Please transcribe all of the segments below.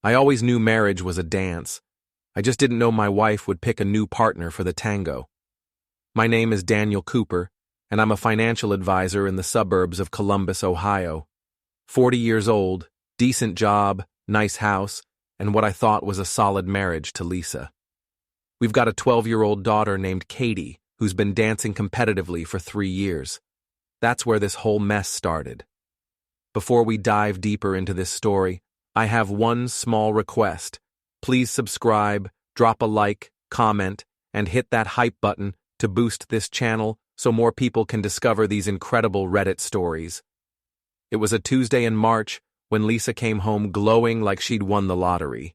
I always knew marriage was a dance. I just didn't know my wife would pick a new partner for the tango. My name is Daniel Cooper, and I'm a financial advisor in the suburbs of Columbus, Ohio. 40 years old, decent job, nice house, and what I thought was a solid marriage to Lisa. We've got a 12-year-old daughter named Katie, who's been dancing competitively for 3 years. That's where this whole mess started. Before we dive deeper into this story, I have one small request. Please subscribe, drop a like, comment, and hit that hype button to boost this channel so more people can discover these incredible Reddit stories. It was a Tuesday in March when Lisa came home glowing like she'd won the lottery.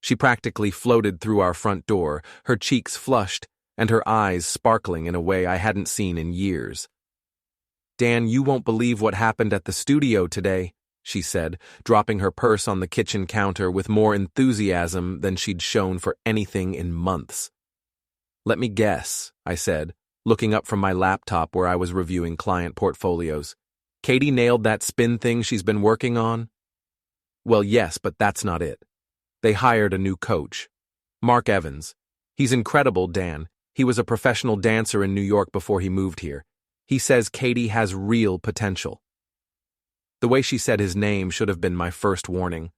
She practically floated through our front door, her cheeks flushed and her eyes sparkling in a way I hadn't seen in years. "Dan, you won't believe what happened at the studio today," she said, dropping her purse on the kitchen counter with more enthusiasm than she'd shown for anything in months. "Let me guess," I said, looking up from my laptop where I was reviewing client portfolios. "Katie nailed that spin thing she's been working on?" "Well, yes, but that's not it. They hired a new coach. Mark Evans. He's incredible, Dan. He was a professional dancer in New York before he moved here. He says Katie has real potential." The way she said his name should have been my first warning.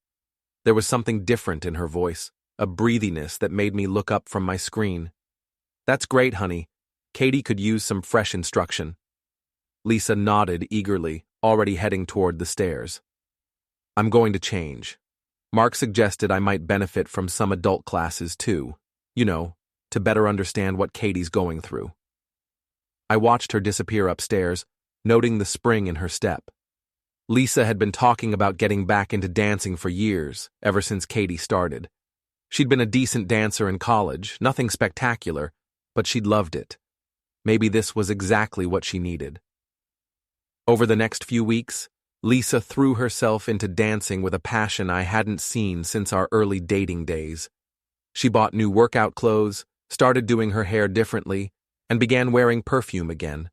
There was something different in her voice, a breathiness that made me look up from my screen. "That's great, honey. Katie could use some fresh instruction." Lisa nodded eagerly, already heading toward the stairs. "I'm going to change. Mark suggested I might benefit from some adult classes too, to better understand what Katie's going through." I watched her disappear upstairs, noting the spring in her step. Lisa had been talking about getting back into dancing for years, ever since Katie started. She'd been a decent dancer in college, nothing spectacular, but she'd loved it. Maybe this was exactly what she needed. Over the next few weeks, Lisa threw herself into dancing with a passion I hadn't seen since our early dating days. She bought new workout clothes, started doing her hair differently, and began wearing perfume again.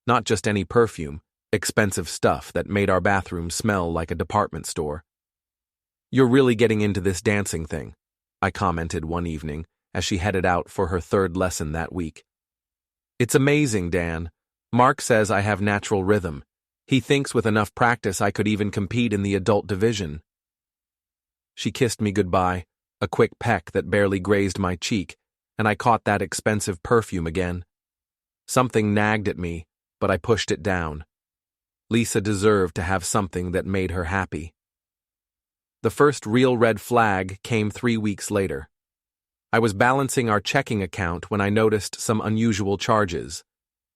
Not just any perfume, expensive stuff that made our bathroom smell like a department store. "You're really getting into this dancing thing," I commented one evening as she headed out for her third lesson that week. "It's amazing, Dan. Mark says I have natural rhythm. He thinks with enough practice I could even compete in the adult division." She kissed me goodbye, a quick peck that barely grazed my cheek, and I caught that expensive perfume again. Something nagged at me, but I pushed it down. Lisa deserved to have something that made her happy. The first real red flag came 3 weeks later. I was balancing our checking account when I noticed some unusual charges.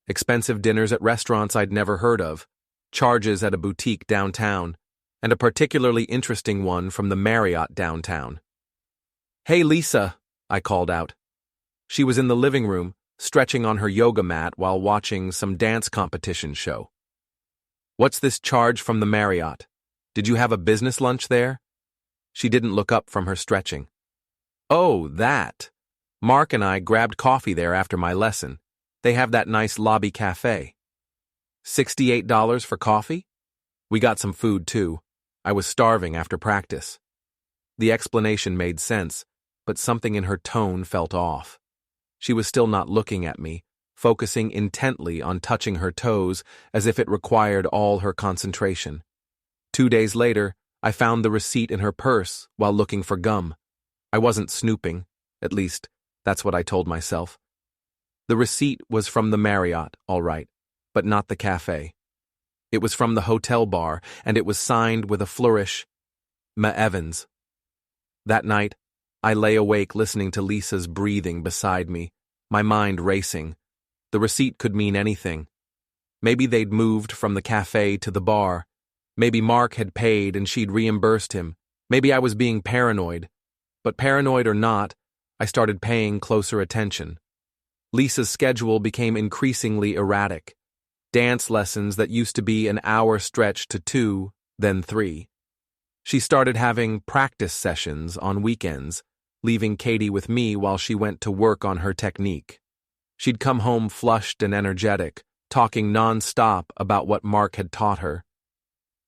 Expensive dinners at restaurants I'd never heard of, charges at a boutique downtown, and a particularly interesting one from the Marriott downtown. "Hey, Lisa," I called out. She was in the living room, stretching on her yoga mat while watching some dance competition show. "What's this charge from the Marriott? Did you have a business lunch there?" She didn't look up from her stretching. "Oh, that. Mark and I grabbed coffee there after my lesson. They have that nice lobby cafe." $68 for coffee? We got some food too. I was starving after practice. The explanation made sense, but something in her tone felt off. She was still not looking at me, focusing intently on touching her toes as if it required all her concentration. 2 days later, I found the receipt in her purse while looking for gum. I wasn't snooping, at least, that's what I told myself. The receipt was from the Marriott, all right, but not the cafe. It was from the hotel bar, and it was signed with a flourish, "Ma Evans." That night, I lay awake listening to Lisa's breathing beside me, my mind racing. The receipt could mean anything. Maybe they'd moved from the cafe to the bar. Maybe Mark had paid and she'd reimbursed him. Maybe I was being paranoid. But paranoid or not, I started paying closer attention. Lisa's schedule became increasingly erratic. Dance lessons that used to be an hour stretched to 2, then 3. She started having practice sessions on weekends, leaving Katie with me while she went to work on her technique. She'd come home flushed and energetic, talking non-stop about what Mark had taught her.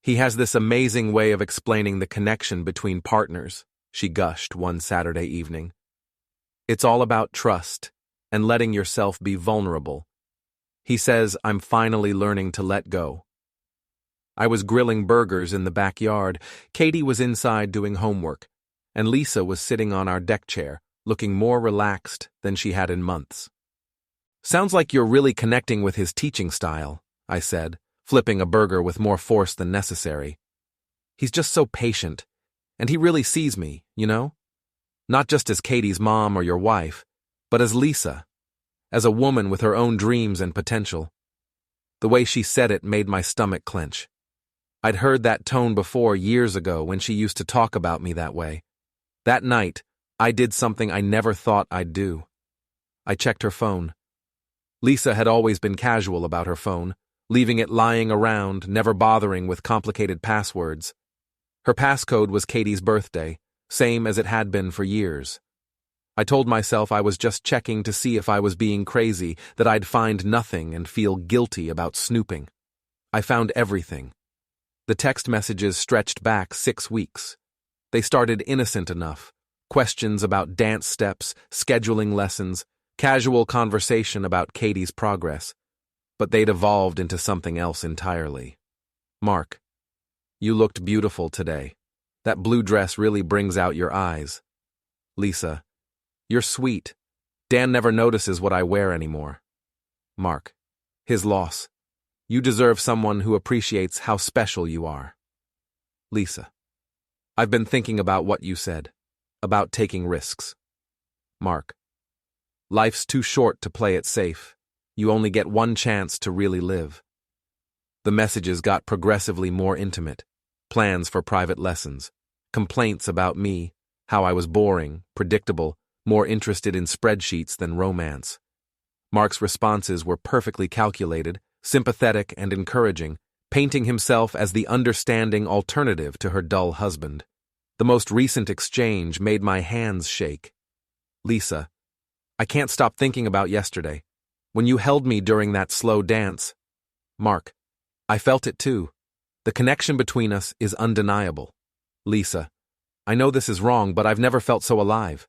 He has this amazing way of explaining the connection between partners, she gushed one Saturday evening. It's all about trust and letting yourself be vulnerable. He says, I'm finally learning to let go. I was grilling burgers in the backyard. Katie was inside doing homework, and Lisa was sitting on our deck chair, looking more relaxed than she had in months. Sounds like you're really connecting with his teaching style, I said, flipping a burger with more force than necessary. He's just so patient, and he really sees me, you know? Not just as Katie's mom or your wife, but as Lisa, as a woman with her own dreams and potential. The way she said it made my stomach clench. I'd heard that tone before years ago when she used to talk about me that way. That night, I did something I never thought I'd do. I checked her phone. Lisa had always been casual about her phone, leaving it lying around, never bothering with complicated passwords. Her passcode was Katie's birthday, same as it had been for years. I told myself I was just checking to see if I was being crazy, that I'd find nothing and feel guilty about snooping. I found everything. The text messages stretched back 6 weeks. They started innocent enough. Questions about dance steps, scheduling lessons, casual conversation about Katie's progress. But they'd evolved into something else entirely. Mark, you looked beautiful today. That blue dress really brings out your eyes. Lisa, you're sweet. Dan never notices what I wear anymore. Mark, his loss. You deserve someone who appreciates how special you are. Lisa, I've been thinking about what you said, about taking risks. Mark, life's too short to play it safe. You only get one chance to really live. The messages got progressively more intimate. Plans for private lessons, complaints about me, how I was boring, predictable, more interested in spreadsheets than romance. Mark's responses were perfectly calculated, sympathetic and encouraging, painting himself as the understanding alternative to her dull husband. The most recent exchange made my hands shake. Lisa, I can't stop thinking about yesterday. When you held me during that slow dance. Mark, I felt it too. The connection between us is undeniable. Lisa, I know this is wrong, but I've never felt so alive.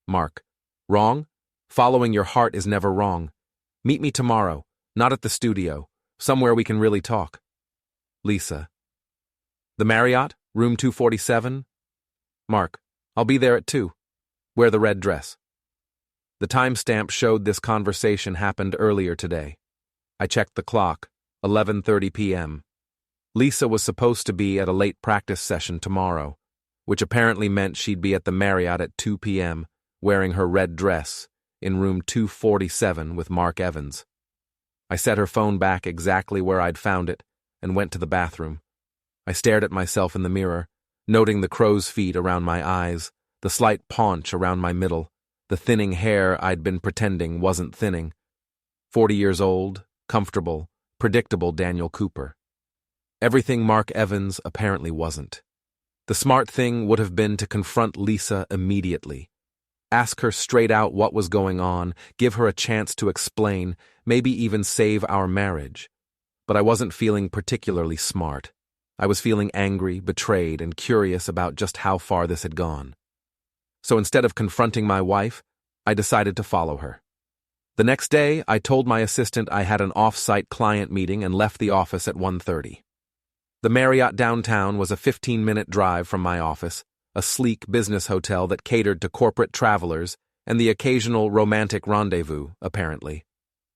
Mark, wrong? Following your heart is never wrong. Meet me tomorrow, not at the studio, somewhere we can really talk. Lisa, the Marriott, room 247? Mark, I'll be there at 2. Wear the red dress. The timestamp showed this conversation happened earlier today. I checked the clock, 11:30 p.m. Lisa was supposed to be at a late practice session tomorrow, which apparently meant she'd be at the Marriott at 2 p.m., wearing her red dress, in room 247 with Mark Evans. I set her phone back exactly where I'd found it and went to the bathroom. I stared at myself in the mirror, noting the crow's feet around my eyes, the slight paunch around my middle, the thinning hair I'd been pretending wasn't thinning. 40 years old, comfortable, predictable Daniel Cooper. Everything Mark Evans apparently wasn't. The smart thing would have been to confront Lisa immediately. Ask her straight out what was going on, give her a chance to explain, maybe even save our marriage. But I wasn't feeling particularly smart. I was feeling angry, betrayed, and curious about just how far this had gone. So instead of confronting my wife, I decided to follow her. The next day, I told my assistant I had an off-site client meeting and left the office at 1:30. The Marriott downtown was a 15-minute drive from my office, a sleek business hotel that catered to corporate travelers and the occasional romantic rendezvous, apparently.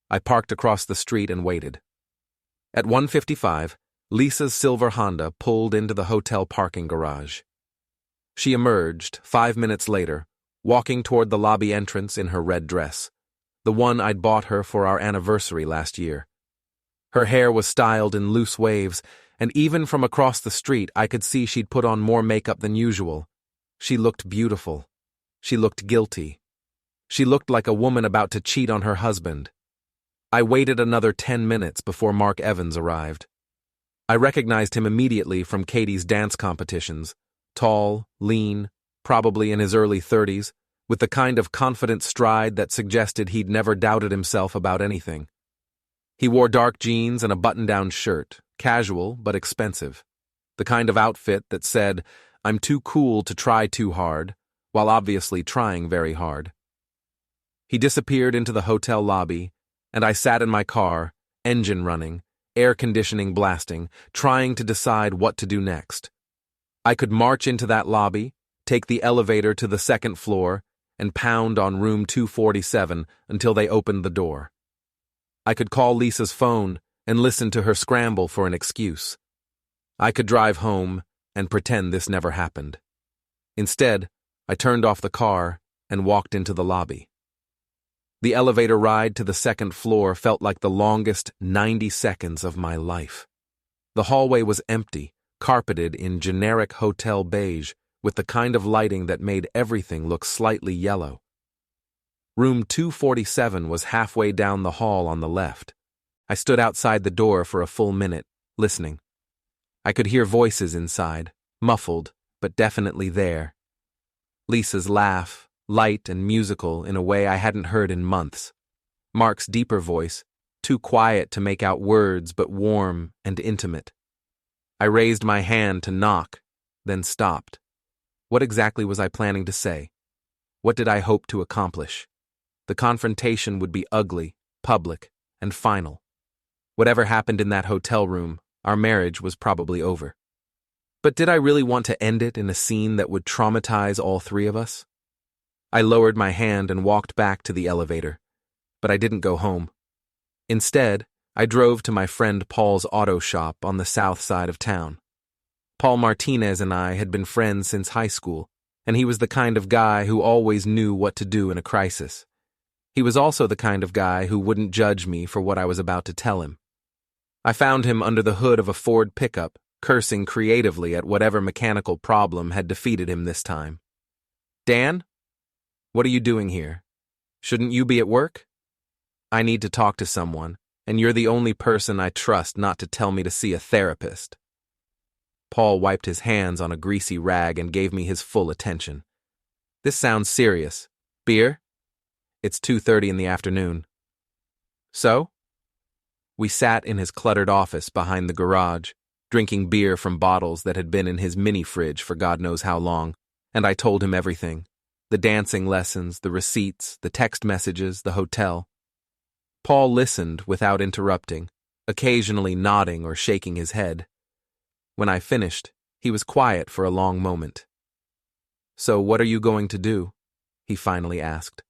I parked across the street and waited. At 1:55, Lisa's silver Honda pulled into the hotel parking garage. She emerged, 5 minutes later, walking toward the lobby entrance in her red dress, the one I'd bought her for our anniversary last year. Her hair was styled in loose waves, and even from across the street I could see she'd put on more makeup than usual. She looked beautiful. She looked guilty. She looked like a woman about to cheat on her husband. I waited another 10 minutes before Mark Evans arrived. I recognized him immediately from Katie's dance competitions. Tall, lean, probably in his early 30s, with the kind of confident stride that suggested he'd never doubted himself about anything. He wore dark jeans and a button-down shirt, casual but expensive. the kind of outfit that said, "I'm too cool to try too hard," while obviously trying very hard. He disappeared into the hotel lobby, and I sat in my car, engine running, air conditioning blasting, trying to decide what to do next. I could march into that lobby, take the elevator to the second floor, and pound on room 247 until they opened the door. I could call Lisa's phone and listen to her scramble for an excuse. I could drive home and pretend this never happened. Instead, I turned off the car and walked into the lobby. The elevator ride to the second floor felt like the longest 90 seconds of my life. The hallway was empty, carpeted in generic hotel beige, with the kind of lighting that made everything look slightly yellow. Room 247 was halfway down the hall on the left. I stood outside the door for a full minute, listening. I could hear voices inside, muffled, but definitely there. Lisa's laugh, light and musical in a way I hadn't heard in months. Mark's deeper voice, too quiet to make out words but warm and intimate. I raised my hand to knock, then stopped. What exactly was I planning to say? What did I hope to accomplish? The confrontation would be ugly, public, and final. Whatever happened in that hotel room, our marriage was probably over. But did I really want to end it in a scene that would traumatize all three of us? I lowered my hand and walked back to the elevator, but I didn't go home. Instead, I drove to my friend Paul's auto shop on the south side of town. Paul Martinez and I had been friends since high school, and he was the kind of guy who always knew what to do in a crisis. He was also the kind of guy who wouldn't judge me for what I was about to tell him. I found him under the hood of a Ford pickup, cursing creatively at whatever mechanical problem had defeated him this time. "Dan? What are you doing here? Shouldn't you be at work? I need to talk to someone, and you're the only person I trust not to tell me to see a therapist." Paul wiped his hands on a greasy rag and gave me his full attention. "This sounds serious. Beer?" "It's 2:30 in the afternoon." "So?" We sat in his cluttered office behind the garage, drinking beer from bottles that had been in his mini-fridge for God knows how long, and I told him everything. The dancing lessons, the receipts, the text messages, the hotel. Paul listened without interrupting, occasionally nodding or shaking his head. When I finished, he was quiet for a long moment. "So what are you going to do?" he finally asked.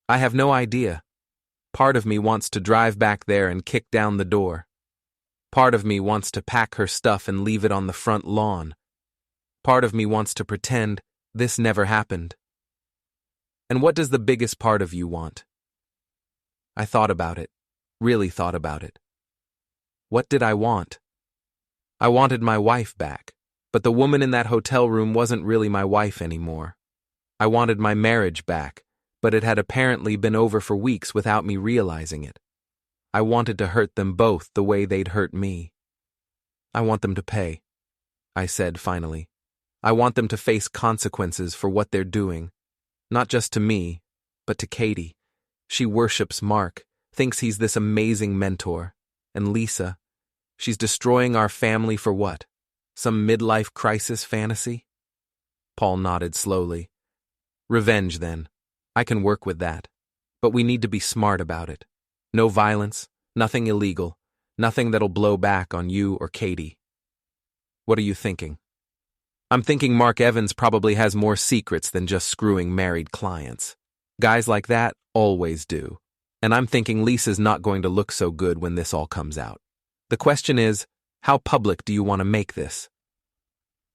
"I have no idea. Part of me wants to drive back there and kick down the door. Part of me wants to pack her stuff and leave it on the front lawn. Part of me wants to pretend this never happened." "And what does the biggest part of you want?" I thought about it, really thought about it. What did I want? I wanted my wife back, but the woman in that hotel room wasn't really my wife anymore. I wanted my marriage back, but it had apparently been over for weeks without me realizing it. I wanted to hurt them both the way they'd hurt me. "I want them to pay," I said finally. "I want them to face consequences for what they're doing, not just to me, but to Katie. She worships Mark, thinks he's this amazing mentor. And Lisa, she's destroying our family for what? Some midlife crisis fantasy?" Paul nodded slowly. "Revenge, then. I can work with that. But we need to be smart about it. No violence, nothing illegal, nothing that'll blow back on you or Katie." "What are you thinking?" "I'm thinking Mark Evans probably has more secrets than just screwing married clients. Guys like that always do. And I'm thinking Lisa's not going to look so good when this all comes out. The question is, how public do you want to make this?"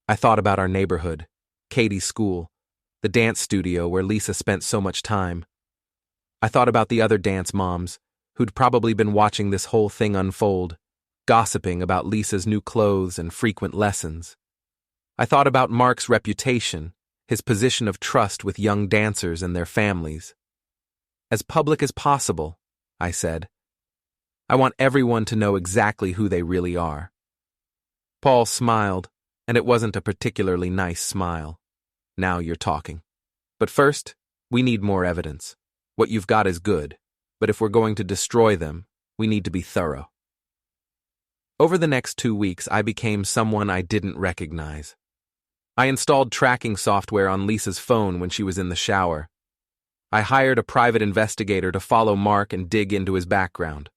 I thought about our neighborhood, Katie's school, the dance studio where Lisa spent so much time. I thought about the other dance moms, who'd probably been watching this whole thing unfold, gossiping about Lisa's new clothes and frequent lessons. I thought about Mark's reputation, his position of trust with young dancers and their families. "As public as possible," I said. "I want everyone to know exactly who they really are." Paul smiled, and it wasn't a particularly nice smile. "Now you're talking. But first, we need more evidence. What you've got is good, but if we're going to destroy them, we need to be thorough." Over the next 2 weeks, I became someone I didn't recognize. I installed tracking software on Lisa's phone when she was in the shower. I hired a private investigator to follow Mark and dig into his background.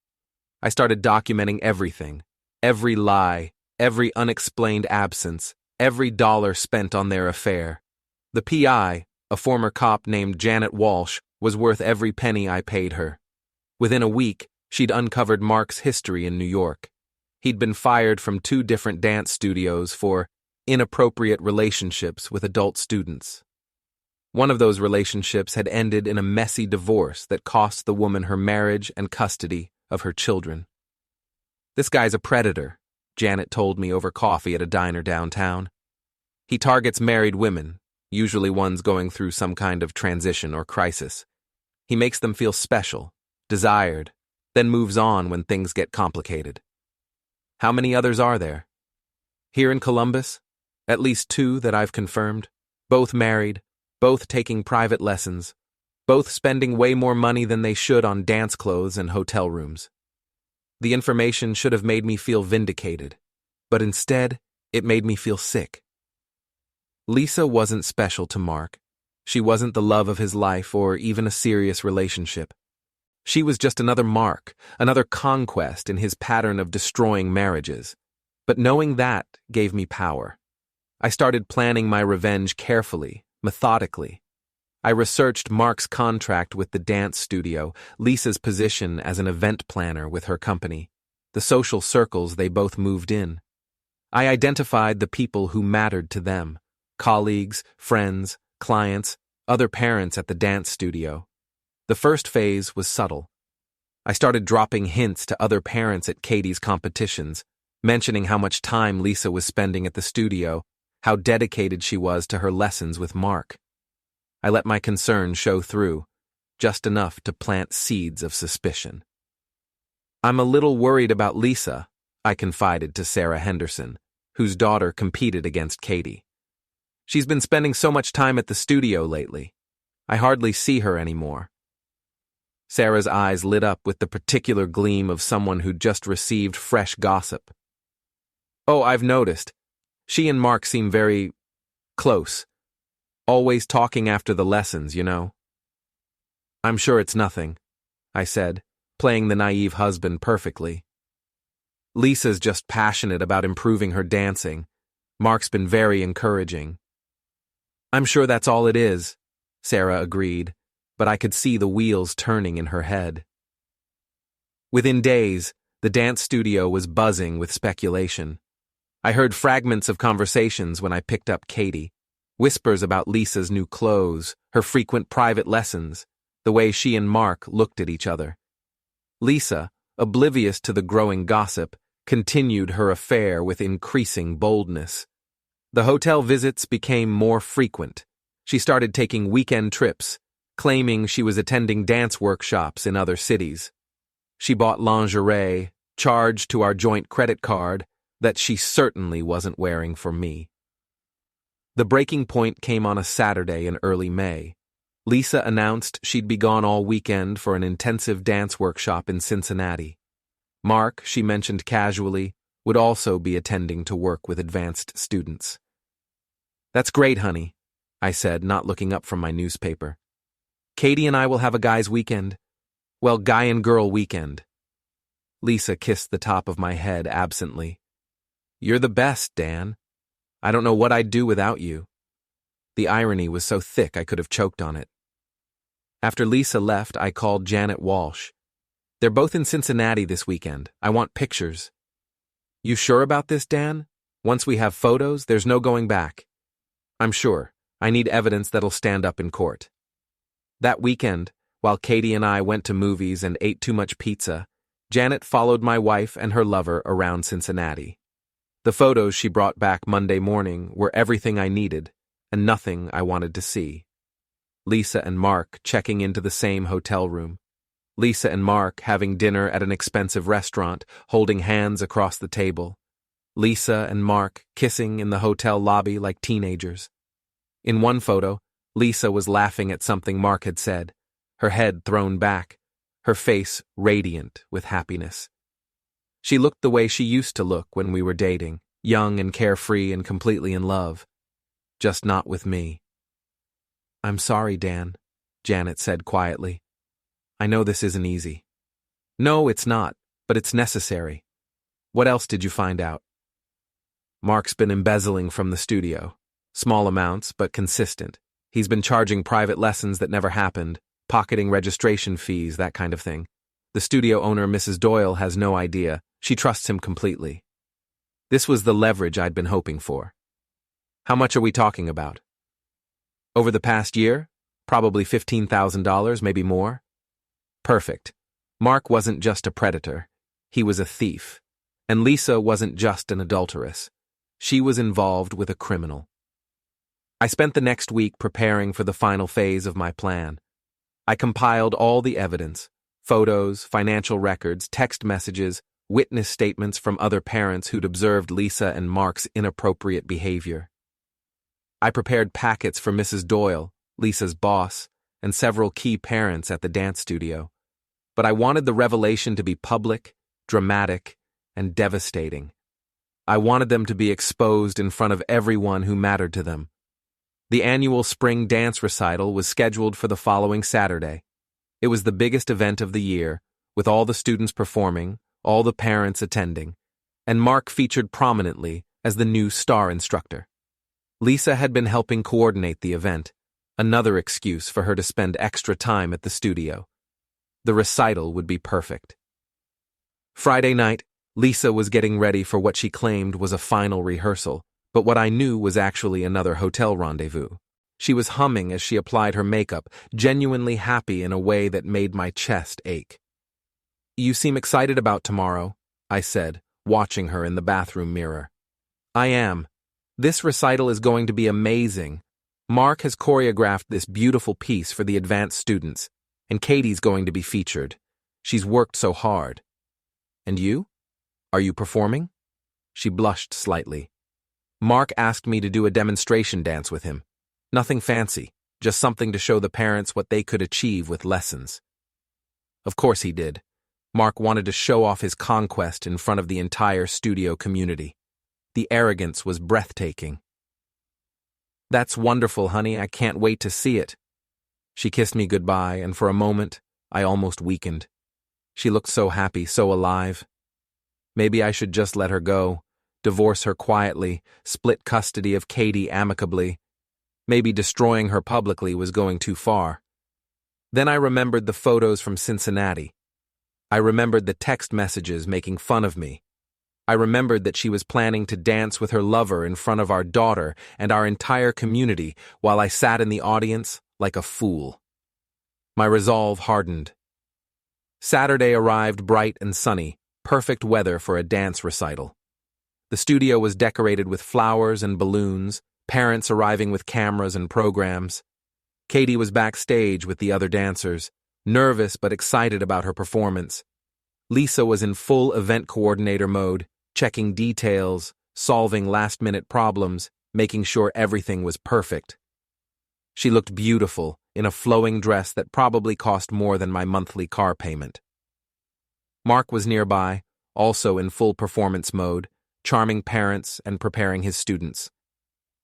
I started documenting everything, every lie, every unexplained absence, every dollar spent on their affair. The PI, a former cop named Janet Walsh, was worth every penny I paid her. Within a week, she'd uncovered Mark's history in New York. He'd been fired from 2 different dance studios for inappropriate relationships with adult students. One of those relationships had ended in a messy divorce that cost the woman her marriage and custody of her children. "This guy's a predator," Janet told me over coffee at a diner downtown. "He targets married women, usually ones going through some kind of transition or crisis. He makes them feel special, desired, then moves on when things get complicated." How many others are there? Here in Columbus, at least 2 that I've confirmed, both married, both taking private lessons, both spending way more money than they should on dance clothes and hotel rooms. The information should have made me feel vindicated, but instead, it made me feel sick. Lisa wasn't special to Mark. She wasn't the love of his life or even a serious relationship. She was just another mark, another conquest in his pattern of destroying marriages. But knowing that gave me power. I started planning my revenge carefully, methodically. I researched Mark's contract with the dance studio, Lisa's position as an event planner with her company, the social circles they both moved in. I identified the people who mattered to them, colleagues, friends, clients, other parents at the dance studio. The first phase was subtle. I started dropping hints to other parents at Katie's competitions, mentioning how much time Lisa was spending at the studio, how dedicated she was to her lessons with Mark. I let my concern show through, just enough to plant seeds of suspicion. "I'm a little worried about Lisa," I confided to Sarah Henderson, whose daughter competed against Katie. "She's been spending so much time at the studio lately. I hardly see her anymore." Sarah's eyes lit up with the particular gleam of someone who'd just received fresh gossip. "Oh, I've noticed. She and Mark seem very close. Always talking after the lessons, you know." "I'm sure it's nothing," I said, playing the naive husband perfectly. "Lisa's just passionate about improving her dancing. Mark's been very encouraging." "I'm sure that's all it is," Sarah agreed, but I could see the wheels turning in her head. Within days, the dance studio was buzzing with speculation. I heard fragments of conversations when I picked up Katie, whispers about Lisa's new clothes, her frequent private lessons, the way she and Mark looked at each other. Lisa, oblivious to the growing gossip, continued her affair with increasing boldness. The hotel visits became more frequent. She started taking weekend trips, claiming she was attending dance workshops in other cities. She bought lingerie, charged to our joint credit card, that she certainly wasn't wearing for me. The breaking point came on a Saturday in early May. Lisa announced she'd be gone all weekend for an intensive dance workshop in Cincinnati. Mark, she mentioned casually, would also be attending to work with advanced students. "That's great, honey," I said, not looking up from my newspaper. "Katie and I will have a guy's weekend. Well, guy and girl weekend." Lisa kissed the top of my head absently. "You're the best, Dan. I don't know what I'd do without you." The irony was so thick I could have choked on it. After Lisa left, I called Janet Walsh. "They're both in Cincinnati this weekend. I want pictures." "You sure about this, Dan? Once we have photos, there's no going back." "I'm sure. I need evidence that'll stand up in court." That weekend, while Katie and I went to movies and ate too much pizza, Janet followed my wife and her lover around Cincinnati. The photos she brought back Monday morning were everything I needed, and nothing I wanted to see. Lisa and Mark checking into the same hotel room. Lisa and Mark having dinner at an expensive restaurant, holding hands across the table. Lisa and Mark kissing in the hotel lobby like teenagers. In one photo, Lisa was laughing at something Mark had said, her head thrown back, her face radiant with happiness. She looked the way she used to look when we were dating, young and carefree and completely in love. Just not with me. "I'm sorry, Dan," Janet said quietly. "I know this isn't easy." "No, it's not, but it's necessary. What else did you find out?" "Mark's been embezzling from the studio. Small amounts, but consistent. He's been charging private lessons that never happened, pocketing registration fees, that kind of thing. The studio owner, Mrs. Doyle, has no idea. She trusts him completely." This was the leverage I'd been hoping for. "How much are we talking about?" "Over the past year? Probably $15,000, maybe more." "Perfect. Mark wasn't just a predator. He was a thief. And Lisa wasn't just an adulteress. She was involved with a criminal." I spent the next week preparing for the final phase of my plan. I compiled all the evidence: photos, financial records, text messages, witness statements from other parents who'd observed Lisa and Mark's inappropriate behavior. I prepared packets for Mrs. Doyle, Lisa's boss, and several key parents at the dance studio. But I wanted the revelation to be public, dramatic, and devastating. I wanted them to be exposed in front of everyone who mattered to them. The annual spring dance recital was scheduled for the following Saturday. It was the biggest event of the year, with all the students performing, all the parents attending, and Mark featured prominently as the new star instructor. Lisa had been helping coordinate the event, another excuse for her to spend extra time at the studio. The recital would be perfect. Friday night, Lisa was getting ready for what she claimed was a final rehearsal, but what I knew was actually another hotel rendezvous. She was humming as she applied her makeup, genuinely happy in a way that made my chest ache. "You seem excited about tomorrow," I said, watching her in the bathroom mirror. "I am. This recital is going to be amazing. Mark has choreographed this beautiful piece for the advanced students, and Katie's going to be featured. She's worked so hard." "And you? Are you performing?" She blushed slightly. "Mark asked me to do a demonstration dance with him. Nothing fancy, just something to show the parents what they could achieve with lessons." Of course he did. Mark wanted to show off his conquest in front of the entire studio community. The arrogance was breathtaking. "That's wonderful, honey. I can't wait to see it." She kissed me goodbye, and for a moment, I almost weakened. She looked so happy, so alive. Maybe I should just let her go, divorce her quietly, split custody of Katie amicably. Maybe destroying her publicly was going too far. Then I remembered the photos from Cincinnati. I remembered the text messages making fun of me. I remembered that she was planning to dance with her lover in front of our daughter and our entire community while I sat in the audience like a fool. My resolve hardened. Saturday arrived bright and sunny, perfect weather for a dance recital. The studio was decorated with flowers and balloons, parents arriving with cameras and programs. Katie was backstage with the other dancers, nervous but excited about her performance. Lisa was in full event coordinator mode, checking details, solving last-minute problems, making sure everything was perfect. She looked beautiful in a flowing dress that probably cost more than my monthly car payment. Mark was nearby, also in full performance mode, charming parents and preparing his students.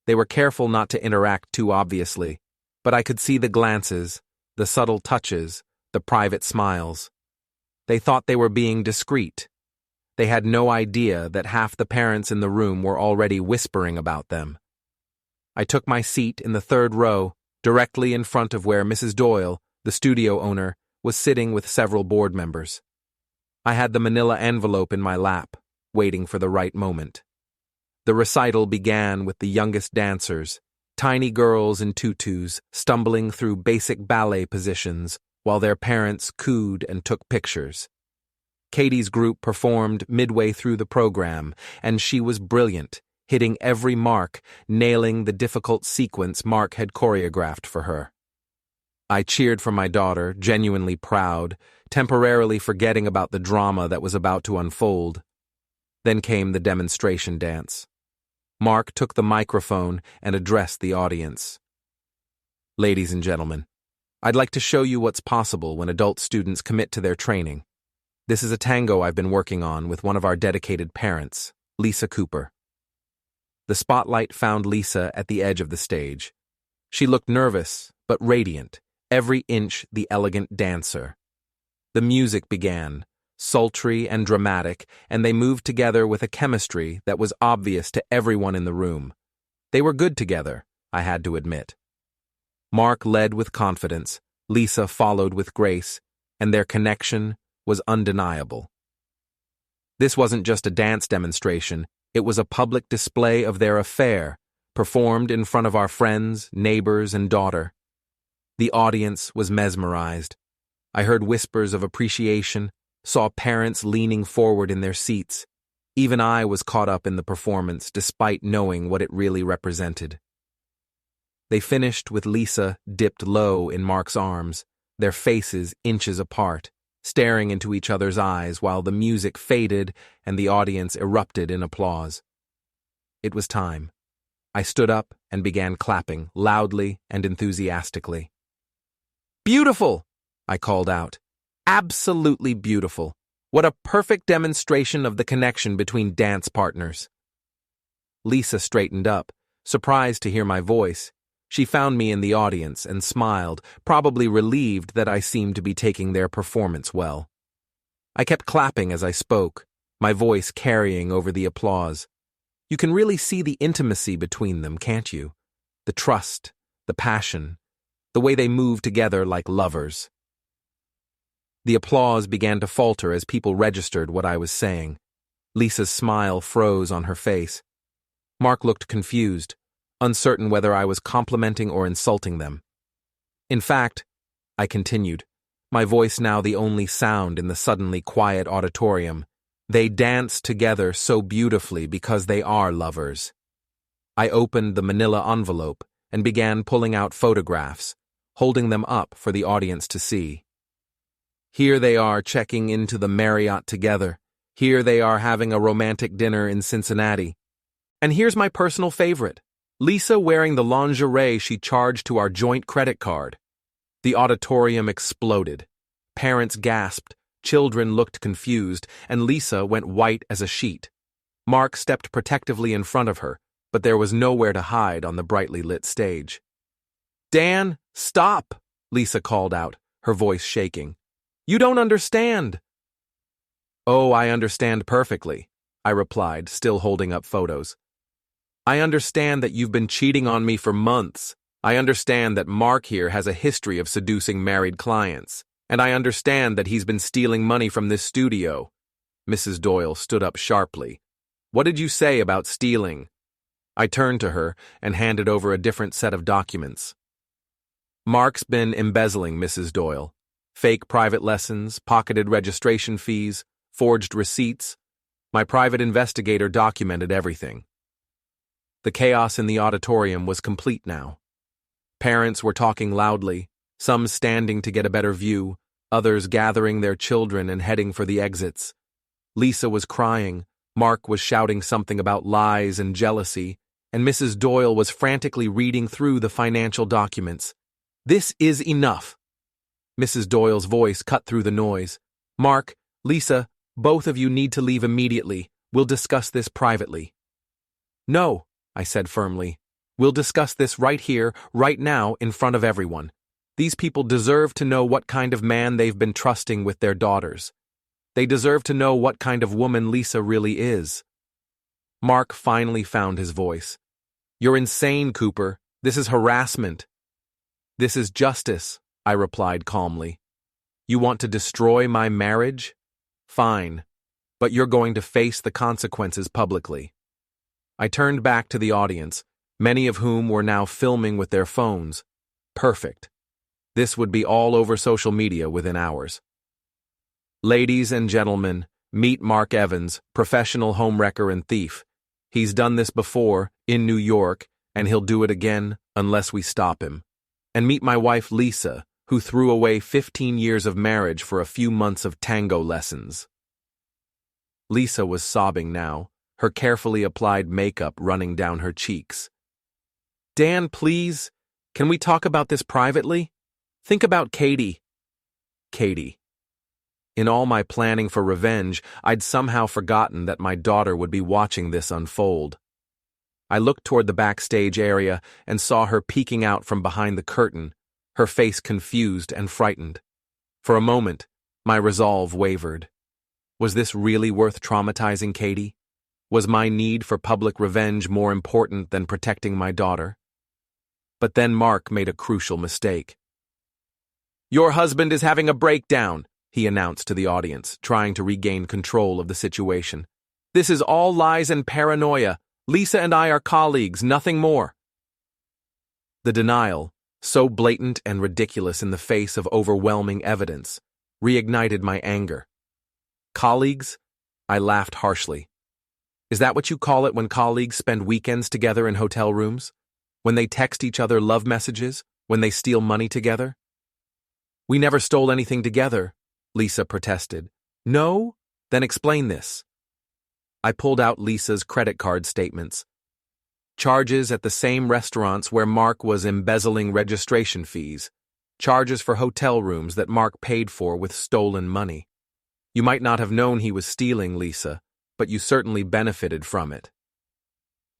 They were careful not to interact too obviously, but I could see the glances, the subtle touches, the private smiles. They thought they were being discreet. They had no idea that half the parents in the room were already whispering about them. I took my seat in the third row, directly in front of where Mrs. Doyle, the studio owner, was sitting with several board members. I had the manila envelope in my lap, waiting for the right moment. The recital began with the youngest dancers, tiny girls in tutus, stumbling through basic ballet positions while their parents cooed and took pictures. Katie's group performed midway through the program, and she was brilliant, hitting every mark, nailing the difficult sequence Mark had choreographed for her. I cheered for my daughter, genuinely proud, temporarily forgetting about the drama that was about to unfold. Then came the demonstration dance. Mark took the microphone and addressed the audience. "Ladies and gentlemen, I'd like to show you what's possible when adult students commit to their training. This is a tango I've been working on with one of our dedicated parents, Lisa Cooper. The spotlight found Lisa at the edge of the stage. She looked nervous, but radiant, every inch the elegant dancer. The music began, sultry and dramatic, and they moved together with a chemistry that was obvious to everyone in the room. They were good together, I had to admit. Mark led with confidence, Lisa followed with grace, and their connection was undeniable. This wasn't just a dance demonstration, it was a public display of their affair, performed in front of our friends, neighbors, and daughter. The audience was mesmerized. I heard whispers of appreciation, saw parents leaning forward in their seats. Even I was caught up in the performance despite knowing what it really represented. They finished with Lisa dipped low in Mark's arms, their faces inches apart, staring into each other's eyes while the music faded and the audience erupted in applause. It was time. I stood up and began clapping, loudly and enthusiastically. "Beautiful!" I called out. "Absolutely beautiful. What a perfect demonstration of the connection between dance partners." Lisa straightened up, surprised to hear my voice. She found me in the audience and smiled, probably relieved that I seemed to be taking their performance well. I kept clapping as I spoke, my voice carrying over the applause. You can really see the intimacy between them, can't you? The trust, the passion, the way they move together like lovers. The applause began to falter as people registered what I was saying. Lisa's smile froze on her face. Mark looked confused, uncertain whether I was complimenting or insulting them. In fact, I continued, my voice now the only sound in the suddenly quiet auditorium, they dance together so beautifully because they are lovers. I opened the manila envelope and began pulling out photographs, holding them up for the audience to see. Here they are checking into the Marriott together. Here they are having a romantic dinner in Cincinnati. And here's my personal favorite, Lisa wearing the lingerie she charged to our joint credit card. The auditorium exploded. Parents gasped, children looked confused, and Lisa went white as a sheet. Mark stepped protectively in front of her, but there was nowhere to hide on the brightly lit stage. "Dan, stop!" Lisa called out, her voice shaking. "You don't understand." "Oh, I understand perfectly," I replied, still holding up photos. "I understand that you've been cheating on me for months. I understand that Mark here has a history of seducing married clients. And I understand that he's been stealing money from this studio." Mrs. Doyle stood up sharply. "What did you say about stealing?" I turned to her and handed over a different set of documents. "Mark's been embezzling, Mrs. Doyle. Fake private lessons, pocketed registration fees, forged receipts. My private investigator documented everything." The chaos in the auditorium was complete now. Parents were talking loudly, some standing to get a better view, others gathering their children and heading for the exits. Lisa was crying, Mark was shouting something about lies and jealousy, and Mrs. Doyle was frantically reading through the financial documents. "This is enough." Mrs. Doyle's voice cut through the noise. "Mark, Lisa, both of you need to leave immediately. We'll discuss this privately." "No," I said firmly. "We'll discuss this right here, right now, in front of everyone. These people deserve to know what kind of man they've been trusting with their daughters. They deserve to know what kind of woman Lisa really is." Mark finally found his voice. "You're insane, Cooper. This is harassment." "This is justice," I replied calmly. "You want to destroy my marriage? Fine, but you're going to face the consequences publicly." I turned back to the audience, many of whom were now filming with their phones. Perfect. This would be all over social media within hours. "Ladies and gentlemen, meet Mark Evans, professional homewrecker and thief. He's done this before, in New York, and he'll do it again unless we stop him. And meet my wife Lisa, who threw away 15 years of marriage for a few months of tango lessons." Lisa was sobbing now, her carefully applied makeup running down her cheeks. "Dan, please, can we talk about this privately? Think about Katie." Katie. In all my planning for revenge, I'd somehow forgotten that my daughter would be watching this unfold. I looked toward the backstage area and saw her peeking out from behind the curtain, her face confused and frightened. For a moment, my resolve wavered. Was this really worth traumatizing Katie? Was my need for public revenge more important than protecting my daughter? But then Mark made a crucial mistake. "Your husband is having a breakdown," he announced to the audience, trying to regain control of the situation. "This is all lies and paranoia. Lisa and I are colleagues, nothing more." The denial, so blatant and ridiculous in the face of overwhelming evidence, reignited my anger. "Colleagues?" I laughed harshly. "Is that what you call it when colleagues spend weekends together in hotel rooms? When they text each other love messages? When they steal money together?" "We never stole anything together," Lisa protested. "No? Then explain this." I pulled out Lisa's credit card statements. Charges at the same restaurants where Mark was embezzling registration fees. Charges for hotel rooms that Mark paid for with stolen money. You might not have known he was stealing, Lisa, but you certainly benefited from it.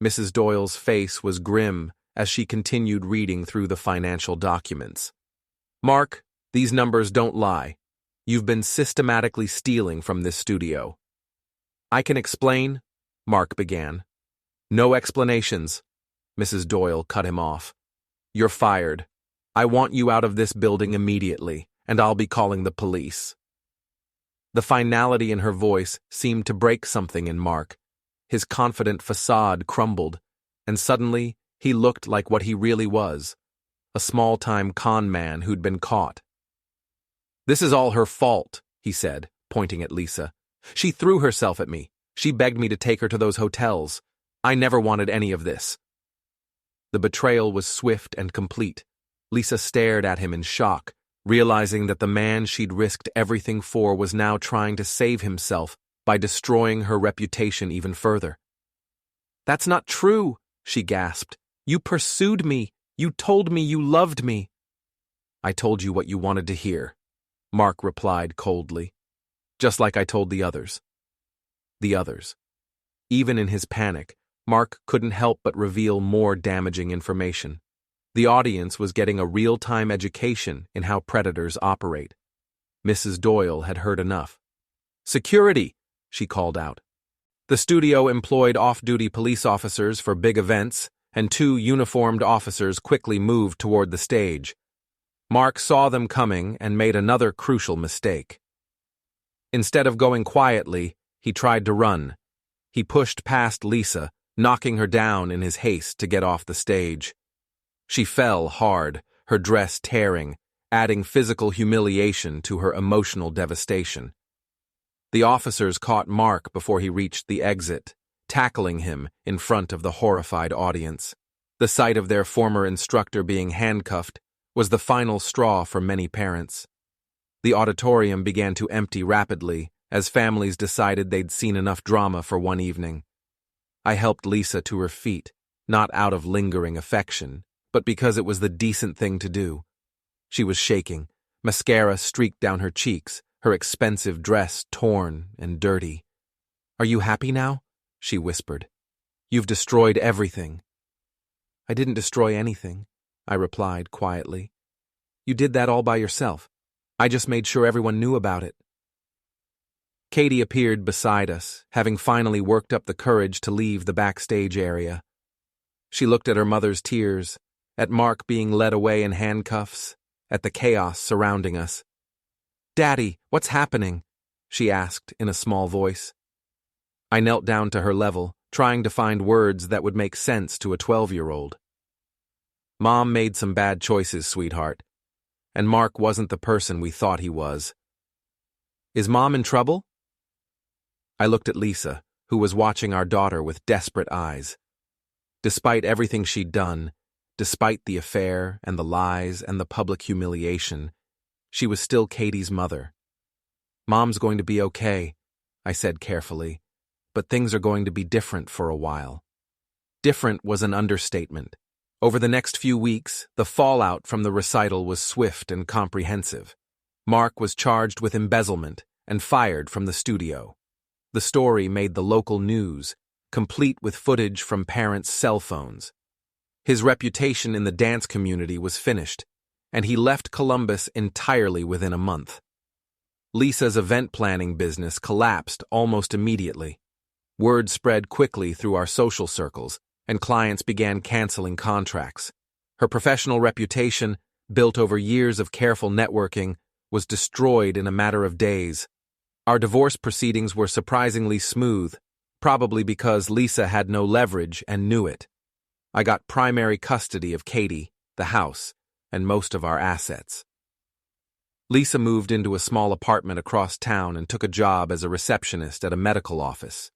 Mrs. Doyle's face was grim as she continued reading through the financial documents. "Mark, these numbers don't lie. You've been systematically stealing from this studio." "I can explain," Mark began. "No explanations," Mrs. Doyle cut him off. "You're fired. I want you out of this building immediately, and I'll be calling the police." The finality in her voice seemed to break something in Mark. His confident facade crumbled, and suddenly he looked like what he really was, a small-time con man who'd been caught. "This is all her fault," he said, pointing at Lisa. "She threw herself at me. She begged me to take her to those hotels. I never wanted any of this." The betrayal was swift and complete. Lisa stared at him in shock, realizing that the man she'd risked everything for was now trying to save himself by destroying her reputation even further. "That's not true," she gasped. "You pursued me. You told me you loved me." "I told you what you wanted to hear," Mark replied coldly. "Just like I told the others." The others. Even in his panic, Mark couldn't help but reveal more damaging information. The audience was getting a real-time education in how predators operate. Mrs. Doyle had heard enough. "Security!" she called out. The studio employed off-duty police officers for big events, and 2 uniformed officers quickly moved toward the stage. Mark saw them coming and made another crucial mistake. Instead of going quietly, he tried to run. He pushed past Lisa, knocking her down in his haste to get off the stage. She fell hard, her dress tearing, adding physical humiliation to her emotional devastation. The officers caught Mark before he reached the exit, tackling him in front of the horrified audience. The sight of their former instructor being handcuffed was the final straw for many parents. The auditorium began to empty rapidly as families decided they'd seen enough drama for one evening. I helped Lisa to her feet, not out of lingering affection, but because it was the decent thing to do. She was shaking, mascara streaked down her cheeks, her expensive dress torn and dirty. "Are you happy now?" she whispered. "You've destroyed everything." "I didn't destroy anything," I replied quietly. "You did that all by yourself. I just made sure everyone knew about it." Katie appeared beside us, having finally worked up the courage to leave the backstage area. She looked at her mother's tears, at Mark being led away in handcuffs, at the chaos surrounding us. "Daddy, what's happening?" she asked in a small voice. I knelt down to her level, trying to find words that would make sense to a 12-year-old. "Mom made some bad choices, sweetheart. And Mark wasn't the person we thought he was." "Is Mom in trouble?" I looked at Lisa, who was watching our daughter with desperate eyes. Despite everything she'd done, despite the affair and the lies and the public humiliation, she was still Katie's mother. "Mom's going to be okay," I said carefully, "but things are going to be different for a while." Different was an understatement. Over the next few weeks, the fallout from the recital was swift and comprehensive. Mark was charged with embezzlement, and fired from the studio. The story made the local news, complete with footage from parents' cell phones. His reputation in the dance community was finished, and he left Columbus entirely within a month. Lisa's event planning business collapsed almost immediately. Word spread quickly through our social circles, and clients began canceling contracts. Her professional reputation, built over years of careful networking, was destroyed in a matter of days. Our divorce proceedings were surprisingly smooth, probably because Lisa had no leverage and knew it. I got primary custody of Katie, the house, and most of our assets. Lisa moved into a small apartment across town and took a job as a receptionist at a medical office.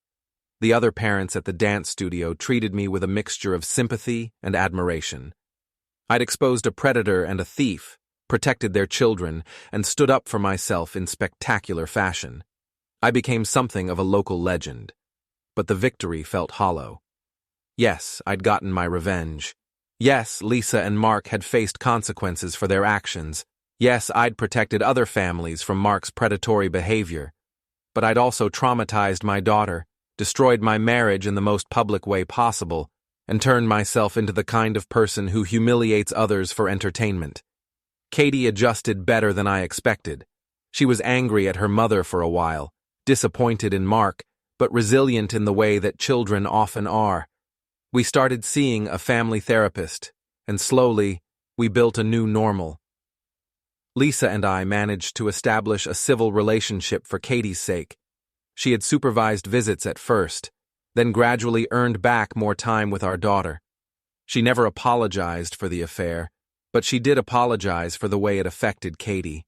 The other parents at the dance studio treated me with a mixture of sympathy and admiration. I'd exposed a predator and a thief, protected their children, and stood up for myself in spectacular fashion. I became something of a local legend. But the victory felt hollow. Yes, I'd gotten my revenge. Yes, Lisa and Mark had faced consequences for their actions. Yes, I'd protected other families from Mark's predatory behavior. But I'd also traumatized my daughter, destroyed my marriage in the most public way possible, and turned myself into the kind of person who humiliates others for entertainment. Katie adjusted better than I expected. She was angry at her mother for a while, disappointed in Mark, but resilient in the way that children often are. We started seeing a family therapist, and slowly, we built a new normal. Lisa and I managed to establish a civil relationship for Katie's sake. She had supervised visits at first, then gradually earned back more time with our daughter. She never apologized for the affair, but she did apologize for the way it affected Katie.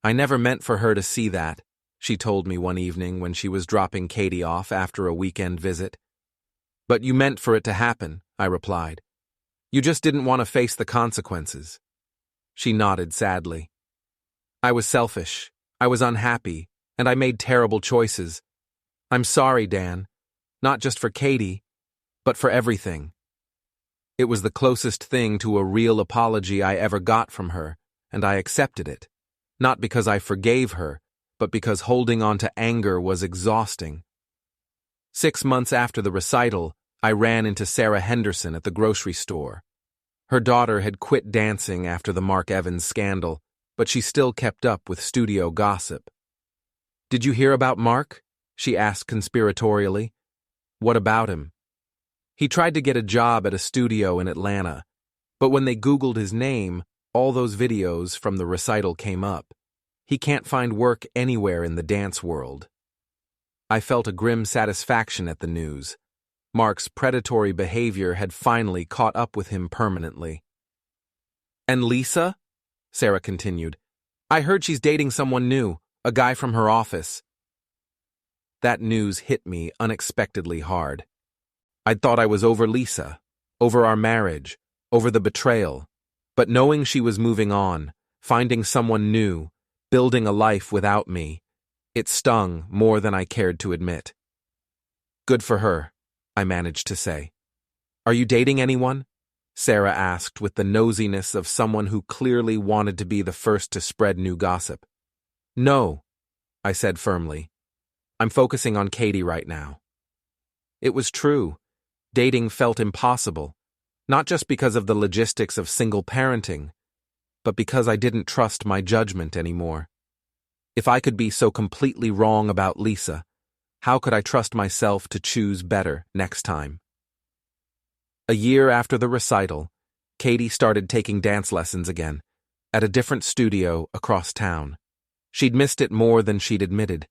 "I never meant for her to see that," she told me one evening when she was dropping Katie off after a weekend visit. "But you meant for it to happen," I replied. "You just didn't want to face the consequences." She nodded sadly. "I was selfish, I was unhappy, and I made terrible choices. I'm sorry, Dan, not just for Katie, but for everything." It was the closest thing to a real apology I ever got from her, and I accepted it, not because I forgave her, but because holding on to anger was exhausting. 6 months after the recital, I ran into Sarah Henderson at the grocery store. Her daughter had quit dancing after the Mark Evans scandal, but she still kept up with studio gossip. "Did you hear about Mark?" she asked conspiratorially. "What about him?" "He tried to get a job at a studio in Atlanta, but when they Googled his name, all those videos from the recital came up. He can't find work anywhere in the dance world." I felt a grim satisfaction at the news. Mark's predatory behavior had finally caught up with him permanently. "And Lisa?" Sarah continued. "I heard she's dating someone new, a guy from her office." That news hit me unexpectedly hard. I'd thought I was over Lisa, over our marriage, over the betrayal, but knowing she was moving on, finding someone new, building a life without me, it stung more than I cared to admit. "Good for her," I managed to say. "Are you dating anyone?" Sarah asked with the nosiness of someone who clearly wanted to be the first to spread new gossip. "No," I said firmly. "I'm focusing on Katie right now." It was true. Dating felt impossible, not just because of the logistics of single parenting, but because I didn't trust my judgment anymore. If I could be so completely wrong about Lisa, how could I trust myself to choose better next time? A year after the recital, Katie started taking dance lessons again, at a different studio across town. She'd missed it more than she'd admitted,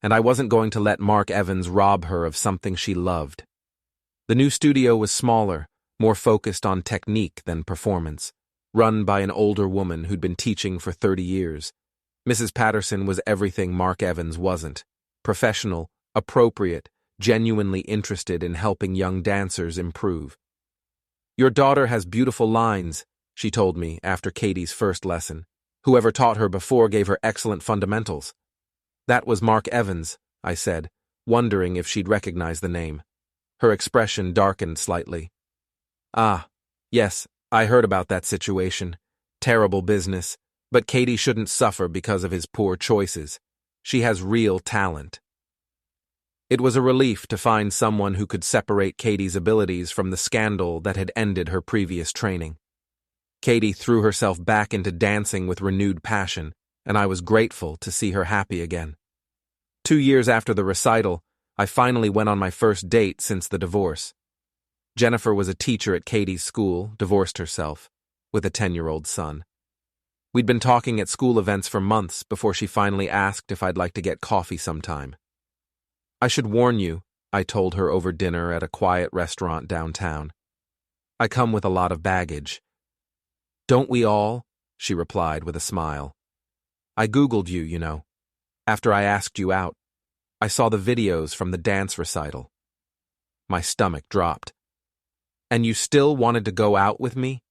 and I wasn't going to let Mark Evans rob her of something she loved. The new studio was smaller, more focused on technique than performance, run by an older woman who'd been teaching for 30 years. Mrs. Patterson was everything Mark Evans wasn't: professional, appropriate, genuinely interested in helping young dancers improve. "Your daughter has beautiful lines," she told me after Katie's first lesson. "Whoever taught her before gave her excellent fundamentals." "That was Mark Evans," I said, wondering if she'd recognize the name. Her expression darkened slightly. "Ah, yes, I heard about that situation. Terrible business, but Katie shouldn't suffer because of his poor choices. She has real talent. It was a relief to find someone who could separate Katie's abilities from the scandal that had ended her previous training. Katie threw herself back into dancing with renewed passion, and I was grateful to see her happy again. 2 years after the recital, I finally went on my first date since the divorce. Jennifer was a teacher at Katie's school, divorced herself, with a 10-year-old son. We'd been talking at school events for months before she finally asked if I'd like to get coffee sometime. I should warn you, I told her over dinner at a quiet restaurant downtown. I come with a lot of baggage. Don't we all? She replied with a smile. I Googled you, you know. After I asked you out, I saw the videos from the dance recital. My stomach dropped. And you still wanted to go out with me?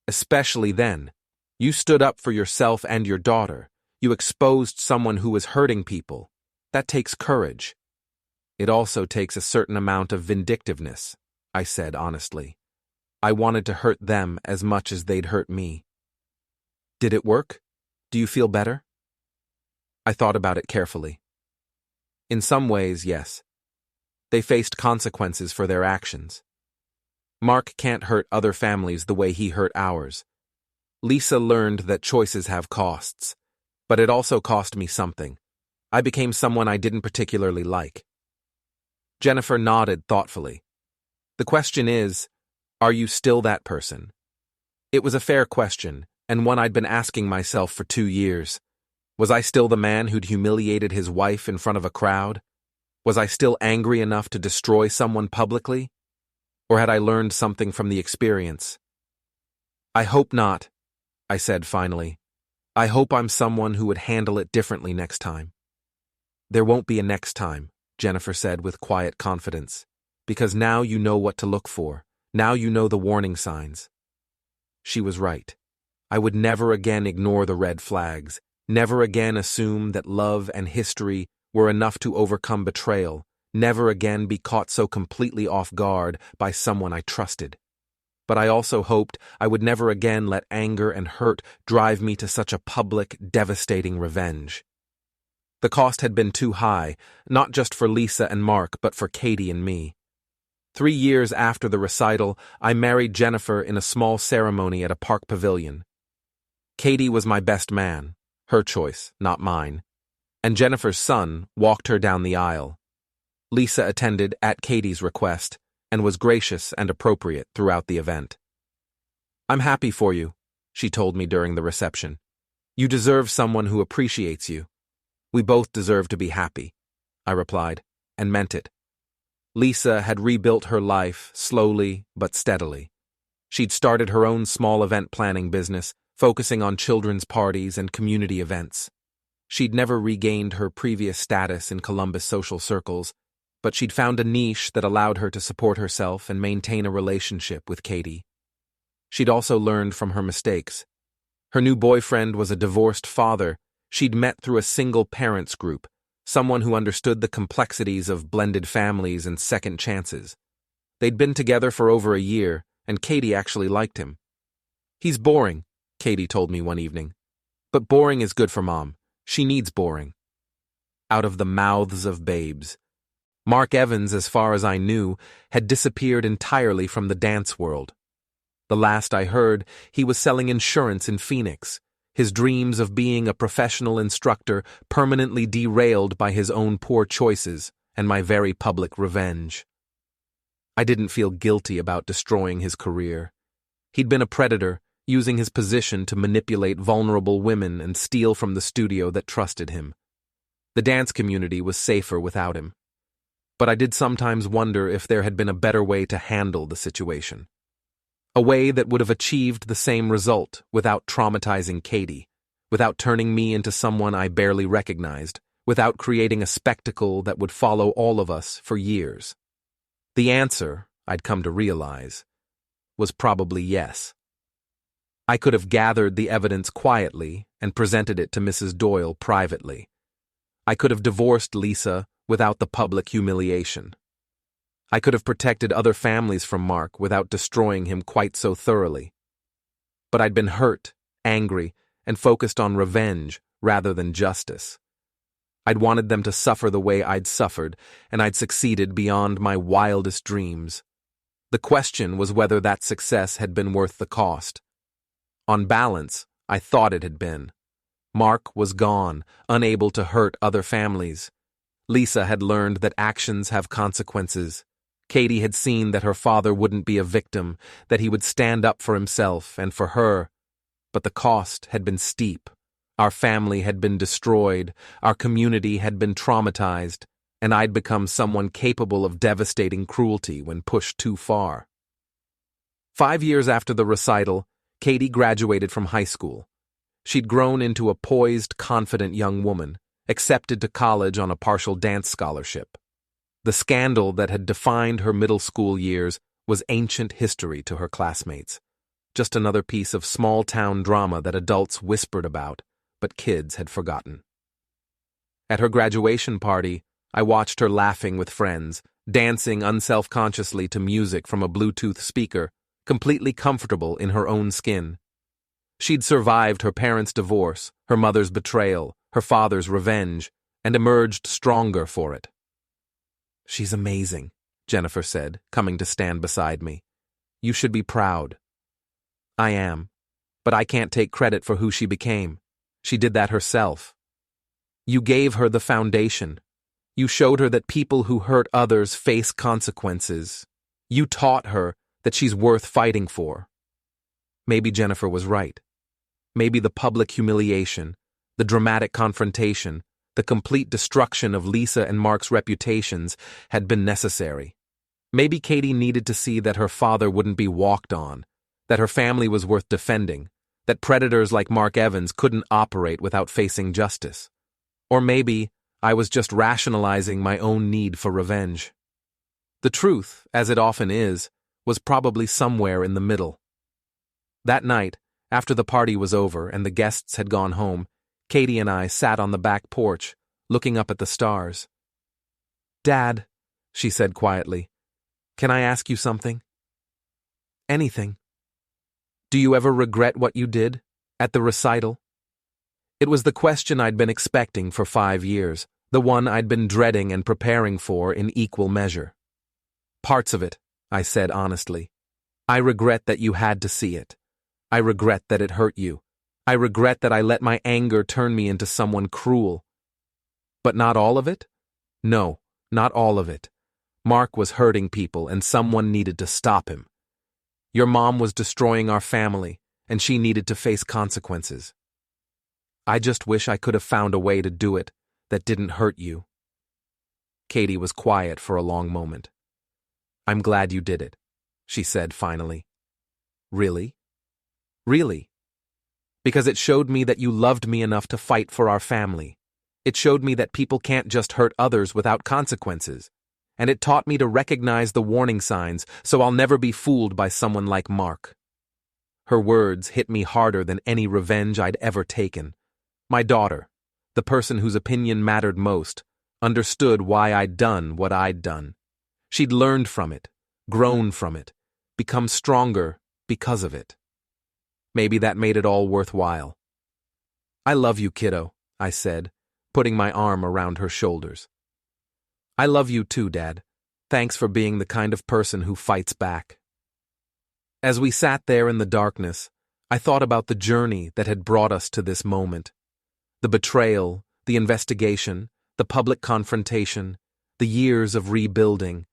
Especially then. You stood up for yourself and your daughter. You exposed someone who was hurting people. That takes courage. It also takes a certain amount of vindictiveness, I said honestly. I wanted to hurt them as much as they'd hurt me. Did it work? Do you feel better? I thought about it carefully. In some ways, yes. They faced consequences for their actions. Mark can't hurt other families the way he hurt ours. Lisa learned that choices have costs, but it also cost me something. I became someone I didn't particularly like. Jennifer nodded thoughtfully. The question is, are you still that person? It was a fair question, and one I'd been asking myself for 2 years. Was I still the man who'd humiliated his wife in front of a crowd? Was I still angry enough to destroy someone publicly? Or had I learned something from the experience? I hope not, I said finally. I hope I'm someone who would handle it differently next time. There won't be a next time, Jennifer said with quiet confidence, because now you know what to look for. Now you know the warning signs. She was right. I would never again ignore the red flags, never again assume that love and history were enough to overcome betrayal, never again be caught so completely off guard by someone I trusted. But I also hoped I would never again let anger and hurt drive me to such a public, devastating revenge. The cost had been too high, not just for Lisa and Mark, but for Katie and me. 3 years after the recital, I married Jennifer in a small ceremony at a park pavilion. Katie was my best man, her choice, not mine, and Jennifer's son walked her down the aisle. Lisa attended at Katie's request and was gracious and appropriate throughout the event. I'm happy for you, she told me during the reception. You deserve someone who appreciates you. We both deserve to be happy, I replied, and meant it. Lisa had rebuilt her life slowly but steadily. She'd started her own small event planning business, focusing on children's parties and community events. She'd never regained her previous status in Columbus social circles, but she'd found a niche that allowed her to support herself and maintain a relationship with Katie. She'd also learned from her mistakes. Her new boyfriend was a divorced father she'd met through a single parents group, someone who understood the complexities of blended families and second chances. They'd been together for over a year, and Katie actually liked him. He's boring, Katie told me one evening. But boring is good for Mom. She needs boring. Out of the mouths of babes. Mark Evans, as far as I knew, had disappeared entirely from the dance world. The last I heard, he was selling insurance in Phoenix, his dreams of being a professional instructor permanently derailed by his own poor choices and my very public revenge. I didn't feel guilty about destroying his career. He'd been a predator, using his position to manipulate vulnerable women and steal from the studio that trusted him. The dance community was safer without him. But I did sometimes wonder if there had been a better way to handle the situation. A way that would have achieved the same result without traumatizing Katie, without turning me into someone I barely recognized, without creating a spectacle that would follow all of us for years. The answer, I'd come to realize, was probably yes. I could have gathered the evidence quietly and presented it to Mrs. Doyle privately. I could have divorced Lisa without the public humiliation. I could have protected other families from Mark without destroying him quite so thoroughly. But I'd been hurt, angry, and focused on revenge rather than justice. I'd wanted them to suffer the way I'd suffered, and I'd succeeded beyond my wildest dreams. The question was whether that success had been worth the cost. On balance, I thought it had been. Mark was gone, unable to hurt other families. Lisa had learned that actions have consequences. Katie had seen that her father wouldn't be a victim, that he would stand up for himself and for her. But the cost had been steep. Our family had been destroyed, our community had been traumatized, and I'd become someone capable of devastating cruelty when pushed too far. 5 years after the recital, Katie graduated from high school. She'd grown into a poised, confident young woman, accepted to college on a partial dance scholarship. The scandal that had defined her middle school years was ancient history to her classmates. Just another piece of small-town drama that adults whispered about, but kids had forgotten. At her graduation party, I watched her laughing with friends, dancing unselfconsciously to music from a Bluetooth speaker, completely comfortable in her own skin. She'd survived her parents' divorce, her mother's betrayal, her father's revenge, and emerged stronger for it. "She's amazing," Jennifer said, coming to stand beside me. "You should be proud." "I am, but I can't take credit for who she became. She did that herself. You gave her the foundation. You showed her that people who hurt others face consequences. You taught her that she's worth fighting for." Maybe Jennifer was right. Maybe the public humiliation, the dramatic confrontation, the complete destruction of Lisa and Mark's reputations had been necessary. Maybe Katie needed to see that her father wouldn't be walked on, that her family was worth defending, that predators like Mark Evans couldn't operate without facing justice. Or maybe I was just rationalizing my own need for revenge. The truth, as it often is, was probably somewhere in the middle. That night, after the party was over and the guests had gone home, Katie and I sat on the back porch, looking up at the stars. "Dad," she said quietly, "can I ask you something?" "Anything." "Do you ever regret what you did at the recital?" It was the question I'd been expecting for 5 years, the one I'd been dreading and preparing for in equal measure. "Parts of it," I said honestly. "I regret that you had to see it. I regret that it hurt you. I regret that I let my anger turn me into someone cruel." "But not all of it?" "No, not all of it. Mark was hurting people and someone needed to stop him. Your mom was destroying our family, and she needed to face consequences. I just wish I could have found a way to do it that didn't hurt you." Katie was quiet for a long moment. "I'm glad you did it," she said finally. "Really?" "Really. Because it showed me that you loved me enough to fight for our family. It showed me that people can't just hurt others without consequences. And it taught me to recognize the warning signs so I'll never be fooled by someone like Mark." Her words hit me harder than any revenge I'd ever taken. My daughter, the person whose opinion mattered most, understood why I'd done what I'd done. She'd learned from it, grown from it, become stronger because of it. Maybe that made it all worthwhile. "I love you, kiddo," I said, putting my arm around her shoulders. "I love you too, Dad. Thanks for being the kind of person who fights back." As we sat there in the darkness, I thought about the journey that had brought us to this moment. The betrayal, the investigation, the public confrontation, the years of rebuilding.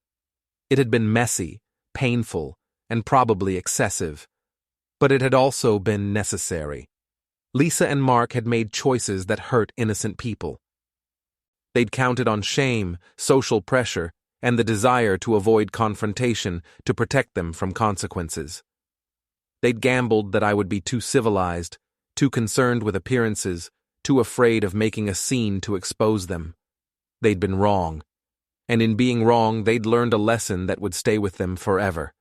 It had been messy, painful, and probably excessive. But it had also been necessary. Lisa and Mark had made choices that hurt innocent people. They'd counted on shame, social pressure, and the desire to avoid confrontation to protect them from consequences. They'd gambled that I would be too civilized, too concerned with appearances, too afraid of making a scene to expose them. They'd been wrong. And in being wrong, they'd learned a lesson that would stay with them forever.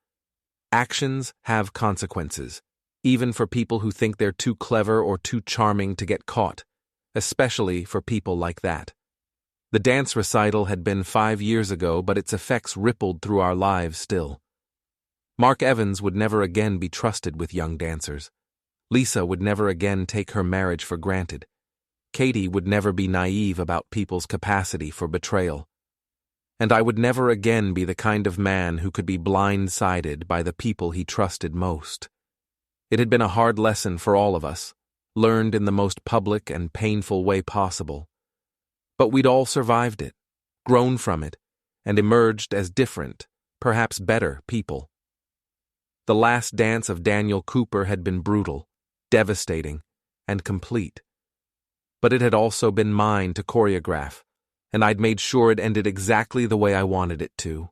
Actions have consequences, even for people who think they're too clever or too charming to get caught, especially for people like that. The dance recital had been 5 years ago, but its effects rippled through our lives still. Mark Evans would never again be trusted with young dancers. Lisa would never again take her marriage for granted. Katie would never be naive about people's capacity for betrayal. And I would never again be the kind of man who could be blindsided by the people he trusted most. It had been a hard lesson for all of us, learned in the most public and painful way possible. But we'd all survived it, grown from it, and emerged as different, perhaps better people. The last dance of Daniel Cooper had been brutal, devastating, and complete. But it had also been mine to choreograph, and I'd made sure it ended exactly the way I wanted it to.